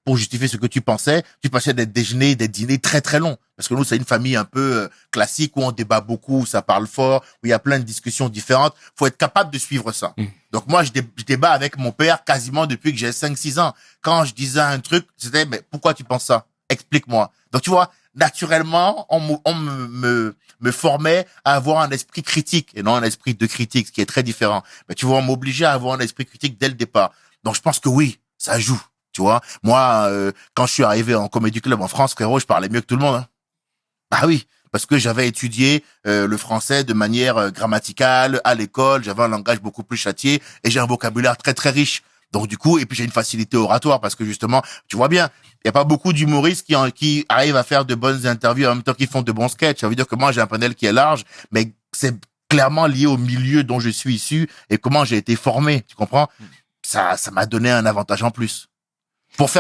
pour justifier ce que tu pensais. Tu passais des déjeuners, des dîners très très longs. Parce que nous, c'est une famille un peu classique où on débat beaucoup, où ça parle fort, où il y a plein de discussions différentes. Faut être capable de suivre ça. Donc moi, je débat avec mon père quasiment depuis que j'ai 5-6 ans. Quand je disais un truc, c'était, mais pourquoi tu penses ça? Explique-moi. Donc tu vois, naturellement, me formait à avoir un esprit critique et non un esprit de critique, ce qui est très différent. Mais tu vois, on m'obligeait à avoir un esprit critique dès le départ. Donc je pense que oui, ça joue. Tu vois, moi, quand je suis arrivé en Comedy Club en France, frérot, je parlais mieux que tout le monde. Hein. Ah oui, parce que j'avais étudié le français de manière grammaticale à l'école, j'avais un langage beaucoup plus châtié et j'ai un vocabulaire très très riche. Donc du coup, et puis j'ai une facilité oratoire parce que justement, tu vois bien, il y a pas beaucoup d'humoristes qui arrivent à faire de bonnes interviews en même temps qu'ils font de bons sketchs. Ça veut dire que moi j'ai un panel qui est large, mais c'est clairement lié au milieu dont je suis issu et comment j'ai été formé. Tu comprends? Ça m'a donné un avantage en plus. Pour faire